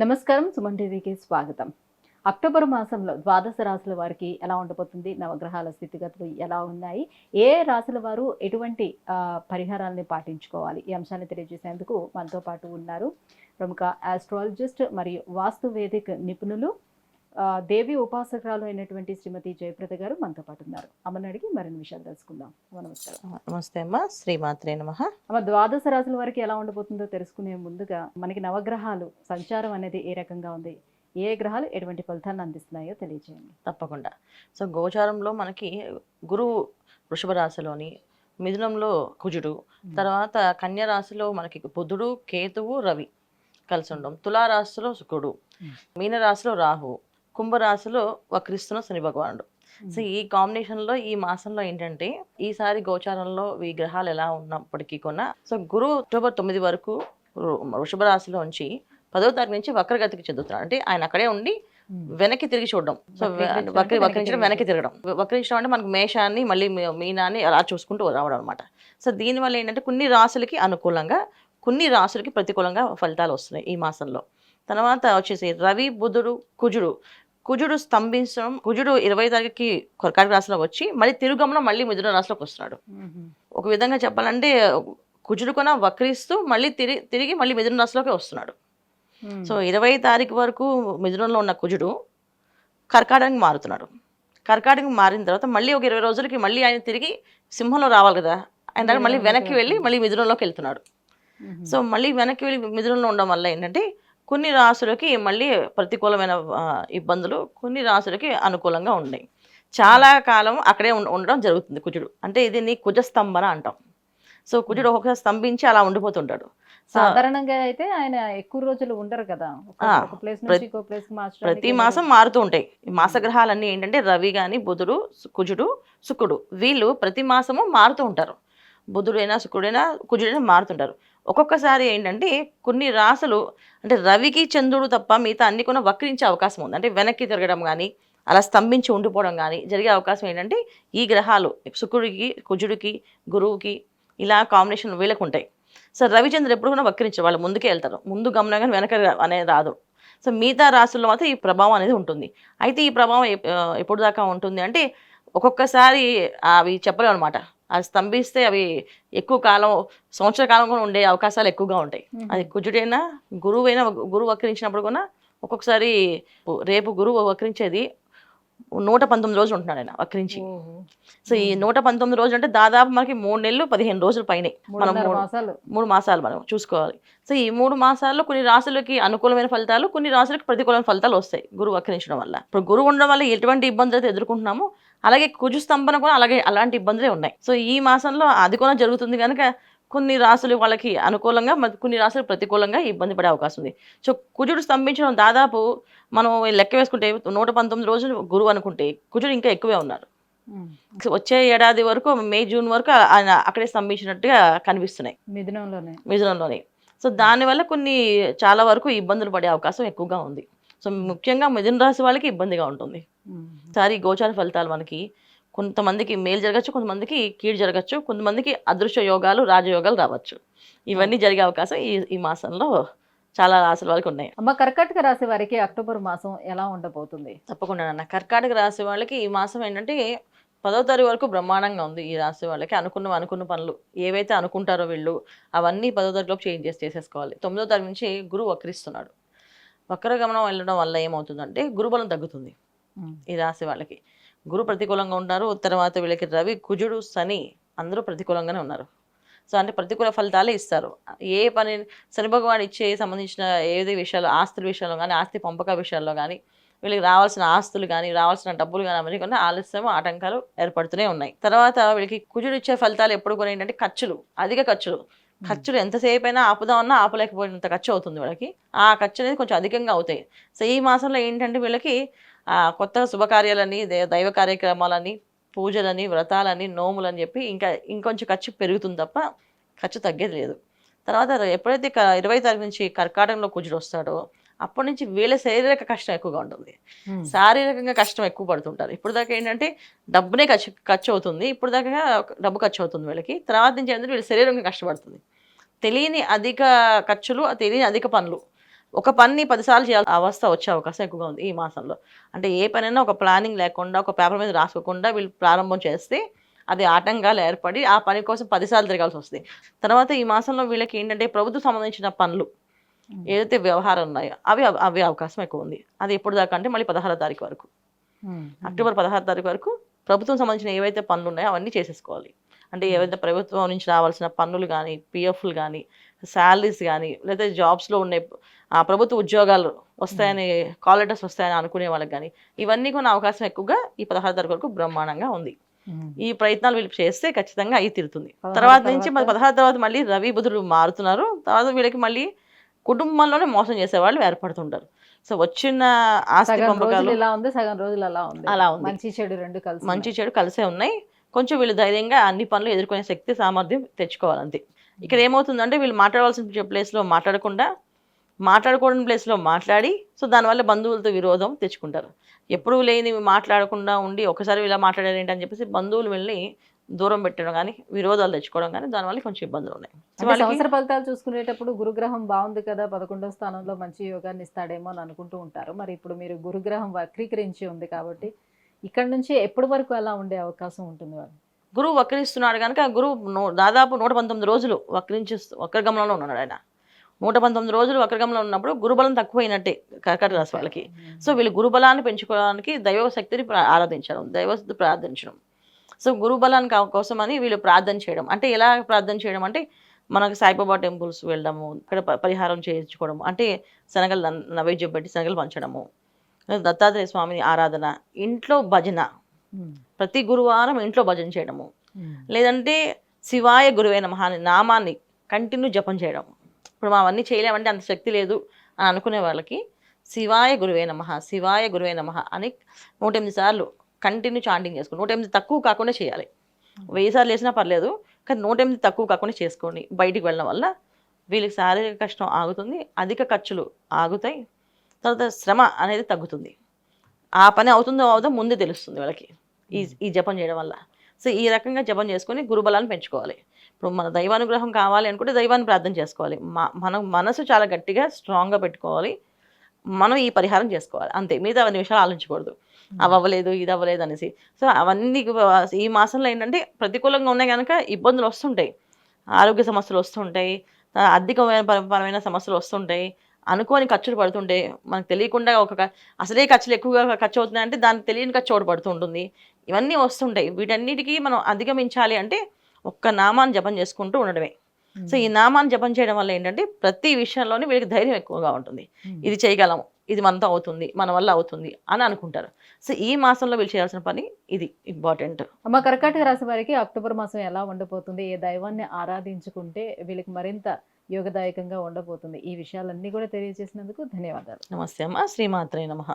నమస్కారం. సుమన్ టీవీకి స్వాగతం. అక్టోబర్ మాసంలో ద్వాదశ రాశుల వారికి ఎలా ఉండబోతుంది? నవగ్రహాల స్థితిగతులు ఎలా ఉన్నాయి? ఏ రాశుల వారు ఎటువంటి పరిహారాలని పాటించుకోవాలి? ఈ అంశాన్ని తెలియజేసేందుకు మనతో పాటు ఉన్నారు ప్రముఖ ఆస్ట్రాలజిస్ట్ మరియు వాస్తు వేదిక నిపుణులు దేవి ఉపాసకురాలు అయినటువంటి శ్రీమతి జయప్రద గారు మనతో పాటు ఉన్నారు. అమ్మని అడిగి మరిన్ని విషయాలు తెలుసుకుందాం. నమస్కారం. నమస్తే అమ్మ. శ్రీమాత్రే నమః. అమ్మ, ద్వాదశ రాశుల వారికి ఎలా ఉండబోతుందో తెలుసుకునే ముందుగా మనకి నవగ్రహాలు సంచారం అనేది ఏ రకంగా ఉంది, ఏ గ్రహాలు ఎటువంటి ఫలితాలను అందిస్తున్నాయో తెలియజేయండి. తప్పకుండా. సో గోచారంలో మనకి గురువు వృషభ రాశిలోని, మిథునంలో కుజుడు, తర్వాత కన్య రాశిలో మనకి బుధుడు, కేతువు, రవి కలిసి ఉండడం, తులారాశిలో శుక్రుడు, మీనరాశిలో రాహు, కుంభరాశిలో వక్రిస్తున్న శని భగవానుడు. సో ఈ కాంబినేషన్లో ఈ మాసంలో ఏంటంటే ఈసారి గోచారంలో ఈ గ్రహాలు ఎలా ఉన్నప్పటికీ కూడా సో గురువు అక్టోబర్ 9 వరకు వృషభ రాశిలో ఉంచి 10వ తారీఖు నుంచి వక్రగతికి చెందుతున్నాడు. అంటే ఆయన అక్కడే ఉండి వెనక్కి తిరిగి చూడడం. సో వక్రించడం, వెనక్కి తిరగడం. వక్రించడం అంటే మనకు మేషాన్ని మళ్ళీ మీనాన్ని అలా చూసుకుంటూ రావడం అనమాట. సో దీనివల్ల ఏంటంటే కొన్ని రాశులకి అనుకూలంగా, కొన్ని రాశులకి ప్రతికూలంగా ఫలితాలు వస్తున్నాయి ఈ మాసంలో. తర్వాత వచ్చేసి రవి, బుధుడు, కుజుడు స్తంభించడం. కుజుడు 20వ తారీఖుకి కర్కాటక రాశిలో వచ్చి మళ్ళీ తిరుగమనం మళ్ళీ మిథున రాశిలోకి వస్తున్నాడు. ఒక విధంగా చెప్పాలంటే కుజుడు కూడా వక్రిస్తూ మళ్ళీ తిరిగి మళ్ళీ మిథున రాశిలోకి వస్తున్నాడు. సో 20వ తారీఖు వరకు మిథునంలో ఉన్న కుజుడు కర్కాటకానికి మారుతున్నాడు. కర్కాటకం మారిన తర్వాత మళ్ళీ ఒక 20 రోజులకి మళ్ళీ ఆయన తిరిగి సింహంలో రావాలి కదా, ఆయన మళ్ళీ వెనక్కి వెళ్ళి మళ్ళీ మిథునంలోకి వెళ్తున్నాడు. సో మళ్ళీ వెనక్కి వెళ్ళి మిథునంలో ఉండడం వల్ల ఏంటంటే కొన్ని రాశులకి మళ్ళీ ప్రతికూలమైన ఇబ్బందులు, కొన్ని రాశులకి అనుకూలంగా ఉన్నాయి. చాలా కాలం అక్కడే ఉండడం జరుగుతుంది కుజుడు. అంటే ఇది నీ కుజస్తంభన అంటాం. సో కుజుడు ఒక్కొక్కసారి స్తంభించి అలా ఉండిపోతుంటాడు. సాధారణంగా అయితే ఆయన ఎక్కువ రోజులు ఉండరు కదా, ప్రతి మాసం మారుతూ ఉంటాయి. ఈ మాసగ్రహాలన్నీ ఏంటంటే రవి కానీ, బుధుడు, కుజుడు, శుక్రుడు వీళ్ళు ప్రతి మాసము మారుతూ ఉంటారు. బుధుడైనా, శుక్రుడైనా, కుజుడైనా మారుతుంటారు. ఒక్కొక్కసారి ఏంటంటే కొన్ని రాశులు అంటే రవికి, చంద్రుడు తప్ప మిగతా అన్ని కూడా వక్రించే అవకాశం ఉంది. అంటే వెనక్కి తిరగడం కానీ, అలా స్తంభించి ఉండిపోవడం కానీ జరిగే అవకాశం ఏంటంటే ఈ గ్రహాలు శుక్రుడికి, కుజుడికి, గురువుకి ఇలా కాంబినేషన్ వీళ్ళకు ఉంటాయి. సో రవిచంద్రుడు ఎప్పుడు కూడా వక్రించారు, వాళ్ళు ముందుకే వెళ్తారు. ముందు గమనం కానీ వెనక అనేది రాదు. సో మిగతా రాశుల్లో మాత్రం ఈ ప్రభావం అనేది ఉంటుంది. అయితే ఈ ప్రభావం ఎప్పుడు దాకా ఉంటుంది అంటే ఒక్కొక్కసారి అవి చెప్పలేము అనమాట. అవి స్తంభిస్తే అవి ఎక్కువ కాలం, సంవత్సర కాలం కూడా ఉండే అవకాశాలు ఎక్కువగా ఉంటాయి. అది కుజుడైనా, గురువు వక్రించినప్పుడు కూడా ఒక్కొక్కసారి రేపు గురువు వక్రించేది 119 రోజులు ఉంటున్నాడు ఆయన వక్రించి. సో ఈ 119 రోజులు అంటే దాదాపు మనకి 3 నెలలు 15 రోజులు పైనే, మనం 3 మాసాలు మనం చూసుకోవాలి. సో ఈ 3 మాసాల్లో కొన్ని రాశులకి అనుకూలమైన ఫలితాలు, కొన్ని రాశులకి ప్రతికూలమైన ఫలితాలు వస్తాయి గురువు వక్రించడం వల్ల. ఇప్పుడు గురువు ఉండడం వల్ల ఎటువంటి ఇబ్బందులు అయితే ఎదుర్కొంటున్నామో అలాగే కుజు స్తంభన కూడా అలాంటి ఇబ్బందులే ఉన్నాయి. సో ఈ మాసంలో అది కూడా జరుగుతుంది కనుక కొన్ని రాశులు వాళ్ళకి అనుకూలంగా, కొన్ని రాశులు ప్రతికూలంగా ఇబ్బంది పడే అవకాశం ఉంది. సో కుజుడు స్తంభించడం దాదాపు మనం లెక్క వేసుకుంటే 119 రోజులు గురువు అనుకుంటే కుజుడు ఇంకా ఎక్కువే ఉన్నారు. వచ్చే ఏడాది వరకు మే, జూన్ వరకు ఆయన అక్కడే స్తంభించినట్టుగా కనిపిస్తున్నాయి మిథునంలోనే. సో దానివల్ల చాలా వరకు ఇబ్బందులు పడే అవకాశం ఎక్కువగా ఉంది. సో ముఖ్యంగా మిథున రాశి వాళ్ళకి ఇబ్బందిగా ఉంటుంది. సారి గోచార ఫలితాలు మనకి కొంతమందికి మేలు జరగచ్చు, కొంతమందికి కీడు జరగచ్చు, కొంతమందికి అదృశ్య యోగాలు, రాజయోగాలు రావచ్చు. ఇవన్నీ జరిగే అవకాశం ఈ మాసంలో చాలా రాశుల వాళ్ళకి ఉన్నాయి. అమ్మ, కర్కాటక రాశి వారికి అక్టోబర్ మాసం ఎలా ఉండబోతుంది? తప్పకుండా అన్న. కర్కాటక రాశి వాళ్ళకి ఈ మాసం ఏంటంటే 10వ తారీఖు వరకు బ్రహ్మాండంగా ఉంది. ఈ రాశి వాళ్ళకి అనుకున్న పనులు ఏవైతే అనుకుంటారో వీళ్ళు అవన్నీ 10వ తారీఖులోపు చేసేసుకోవాలి. 9వ తారీఖు నుంచి గురువు వక్రిస్తున్నాడు. వక్రగమనం వెళ్ళడం వల్ల ఏమవుతుందంటే గురుబలం తగ్గుతుంది ఈ రాశి వాళ్ళకి. గురు ప్రతికూలంగా ఉంటారు. తర్వాత వీళ్ళకి రవి, కుజుడు, శని అందరూ ప్రతికూలంగానే ఉన్నారు. సో అంటే ప్రతికూల ఫలితాలే ఇస్తారు. ఏ పని శని భగవాన్ సంబంధించిన ఏదే విషయాలు, ఆస్తుల విషయంలో కానీ, ఆస్తి పంపక విషయాల్లో కానీ, వీళ్ళకి రావాల్సిన ఆస్తులు కానీ, రావాల్సిన డబ్బులు కానీ అవన్నీ కొన్ని ఆలస్యం, ఆటంకాలు ఏర్పడుతూనే ఉన్నాయి. తర్వాత వీళ్ళకి కుజుడు ఇచ్చే ఫలితాలు ఎప్పుడు కూడా ఏంటంటే అధిక ఖర్చులు ఎంతసేపు అయినా ఆపుదామన్నా ఆపలేకపోయినంత ఖర్చు అవుతుంది వీళ్ళకి. ఆ ఖర్చు అనేది కొంచెం అధికంగా అవుతాయి. సో ఈ మాసంలో ఏంటంటే వీళ్ళకి కొత్తగా శుభకార్యాలని, దైవ కార్యక్రమాలని, పూజలని, వ్రతాలని, నోములని చెప్పి ఇంకొంచెం ఖర్చు పెరుగుతుంది తప్ప ఖర్చు తగ్గేది లేదు. తర్వాత ఎప్పుడైతే 20వ తారీఖు నుంచి కర్కాటకంలో కుజుడు వస్తాడో అప్పటి నుంచి వీళ్ళ శారీరక కష్టం ఎక్కువగా ఉంటుంది. శారీరకంగా కష్టం ఎక్కువ పడుతుంటారు. ఇప్పుడు దాకా ఏంటంటే డబ్బునే ఖర్చు అవుతుంది, ఇప్పుడు దాకా డబ్బు ఖర్చు అవుతుంది వీళ్ళకి. తర్వాత నుంచి ఏంటంటే వీళ్ళ శరీరంగా కష్టపడుతుంది. తెలియని అధిక ఖర్చులు, తెలియని అధిక పనులు, ఒక పని 10 సార్లు చేయాల్సిన అవస్థ వచ్చే అవకాశం ఎక్కువగా ఉంది ఈ మాసంలో. అంటే ఏ పనైనా ఒక ప్లానింగ్ లేకుండా, ఒక పేపర్ మీద రాసుకోకుండా వీళ్ళు ప్రారంభం చేస్తే అది ఆటంకాలు ఏర్పడి ఆ పని కోసం 10 సార్లు తిరగాల్సొస్తది. తర్వాత ఈ మాసంలో వీళ్ళకి ఏంటంటే ప్రభుత్వం సంబంధించిన పనులు ఏదైతే వ్యవహారాలు ఉన్నాయో అవి అవే అవకాశం ఎక్కువ ఉంది. అది ఎప్పుడు దాకా అంటే మళ్ళీ 16వ తారీఖు వరకు. అక్టోబర్ 16 తారీఖు వరకు ప్రభుత్వం సంబంధించిన ఏవైతే పనులు ఉన్నాయో అవన్నీ చేసేసుకోవాలి. అంటే ఏవైతే ప్రభుత్వం నుంచి రావాల్సిన పన్నులు కానీ, పిఎఫ్లు కానీ, శాలరీస్ కానీ, లేదా జాబ్స్లో ఉండే ప్రభుత్వ ఉద్యోగాలు వస్తాయని, కాల్ లెటర్స్ వస్తాయని అనుకునే వాళ్ళకి కానీ, ఇవన్నీ కొన్ని అవకాశం ఎక్కువగా ఈ 16 తారీఖు వరకు బ్రహ్మాండంగా ఉంది. ఈ ప్రయత్నాలు వీళ్ళు చేస్తే ఖచ్చితంగా అయి తీరుతుంది. తర్వాత నుంచి 16 తర్వాత మళ్ళీ రవి బుధుడు మారుతున్నారు. తర్వాత వీళ్ళకి మళ్ళీ కుటుంబంలోనే మోసం చేసేవాళ్ళు ఏర్పడుతుంటారు. సో వచ్చిన ఆస్తి సగం రోజులు పంపకాలు ఇలా ఉంది, సగం రోజులు అలా అలా ఉంది. మంచి చెడు రెండు కలిసి మంచి చెడు కలిసే ఉన్నాయి. కొంచెం వీళ్ళు ధైర్యంగా అన్ని పనులు ఎదుర్కొనే శక్తి సామర్థ్యం తెచ్చుకోవాలంతే. ఇక్కడ ఏమవుతుందంటే వీళ్ళు మాట్లాడవలసిన ప్లేస్లో మాట్లాడకుండా, మాట్లాడకూడని ప్లేస్లో మాట్లాడి, సో దానివల్ల బంధువులతో విరోధం తెచ్చుకుంటారు. ఎప్పుడూ లేనివి మాట్లాడకుండా ఉండి ఒకసారి ఇలా మాట్లాడారు ఏంటని చెప్పేసి బంధువులు వెళ్ళి దూరం పెట్టడం కానీ, విరోధాలు తెచ్చుకోవడం కానీ, దానివల్ల కొంచెం ఇబ్బందులు ఉన్నాయి. సో అంటే వాళ్ళకి సంవత్సర ఫలితాలు చూసుకునేటప్పుడు గురుగ్రహం బాగుంది కదా, 11వ స్థానంలో మంచి యోగాన్ని ఇస్తాడేమో అని అనుకుంటూ ఉంటారు. మరి ఇప్పుడు మీరు గురుగ్రహం వక్రీకరించి ఉంది కాబట్టి ఇక్కడ నుంచి ఎప్పటి వరకు అలా ఉండే అవకాశం ఉంటుంది వాళ్ళు? గురువు వక్రిస్తున్నాడు కనుక గురువు దాదాపు 119 రోజులు వక్రగమనంలో ఉన్నాడు ఆయన. 119 రోజులు వక్రగమనంలో ఉన్నప్పుడు గురుబలం తక్కువైనట్టే కర్కాటక రాశి వాళ్ళకి. సో వీళ్ళు గురుబలాన్ని పెంచుకోవడానికి దైవశక్తిని ఆరాధించడం, దైవశక్తి ప్రార్థించడం. సో గురుబలానికి కోసమని వీళ్ళు ప్రార్థన చేయడం. అంటే ఎలా ప్రార్థన చేయడం అంటే మనకు సాయిబాబా టెంపుల్స్ వెళ్ళడము, ఇక్కడ పరిహారం చేయించుకోవడము, అంటే శనగలు నైవేద్యం పెట్టి శనగలు పంచడము, దత్తాత్రేయ స్వామిని ఆరాధన, ఇంట్లో భజన, ప్రతి గురువారం ఇంట్లో భజన చేయడము, లేదంటే శివాయ గురువే నమః అనే నామాన్ని కంటిన్యూ జపం చేయడం. ఇప్పుడు మనం అవన్నీ చేయలేమంటే అంత శక్తి లేదు అని అనుకునే వాళ్ళకి శివాయ గురువే నమః, శివాయ గురువే నమః అని 108 సార్లు కంటిన్యూ చాంటింగ్ చేసుకోండి. 108 తక్కువ కాకుండా చేయాలి. 1000 సార్లు వేసినా పర్లేదు, కానీ 108 తక్కువ కాకుండా చేసుకోండి. బయటికి వెళ్ళడం వల్ల వీళ్ళకి శారీరక కష్టం ఆగుతుంది, అధిక ఖర్చులు ఆగుతాయి, తర్వాత శ్రమ అనేది తగ్గుతుంది. ఆ పని అవుతుందో అవుదో ముందే తెలుస్తుంది వాళ్ళకి ఈ జపం చేయడం వల్ల. సో ఈ రకంగా జపం చేసుకొని గురుబలాన్ని పెంచుకోవాలి. ఇప్పుడు మన దైవానుగ్రహం కావాలి అనుకుంటే దైవాన్ని ప్రార్థన చేసుకోవాలి. మనం మనసు చాలా గట్టిగా స్ట్రాంగ్గా పెట్టుకోవాలి. మనం ఈ పరిహారం చేసుకోవాలి అంతే. మిగతా అవన్నీ విషయాలు ఆలోచించకూడదు. అవి అవ్వలేదు, ఇది అవ్వలేదు అనేసి. సో అవన్నీ ఈ మాసంలో ఏంటంటే ప్రతికూలంగా ఉన్నాయి కనుక ఇబ్బందులు వస్తుంటాయి, ఆరోగ్య సమస్యలు వస్తుంటాయి, ఆర్థికమైన పరమైన సమస్యలు వస్తుంటాయి, అనుకోని ఖర్చులు పడుతుంటే మనకు తెలియకుండా అసలే ఖర్చులు ఎక్కువగా ఖర్చు అవుతున్నాయంటే దానికి తెలియని ఖర్చు ఒకటి పడుతుంటుంది. ఇవన్నీ వస్తుంటాయి. వీటన్నిటికీ మనం అధిగమించాలి అంటే ఒక్క నామాన్ని జపం చేసుకుంటూ ఉండడమే. సో ఈ నామాన్ని జపం చేయడం వల్ల ఏంటంటే ప్రతి విషయంలోనే వీళ్ళకి ధైర్యం ఎక్కువగా ఉంటుంది. ఇది చేయగలము, ఇది మనతో అవుతుంది, మన వల్ల అవుతుంది అని అనుకుంటారు. సో ఈ మాసంలో వీళ్ళు చేయాల్సిన పని ఇది ఇంపార్టెంట్. అమ్మ, కర్కాటక రాశి వారికి అక్టోబర్ మాసం ఎలా ఉండబోతుంది, ఏ దైవాన్ని ఆరాధించుకుంటే వీళ్ళకి మరింత యోగదాయకంగా ఉండబోతుంది, ఈ విషయాలన్నీ కూడా తెలియజేసినందుకు ధన్యవాదాలు. నమస్తే అమ్మ. శ్రీమాత్రే నమః.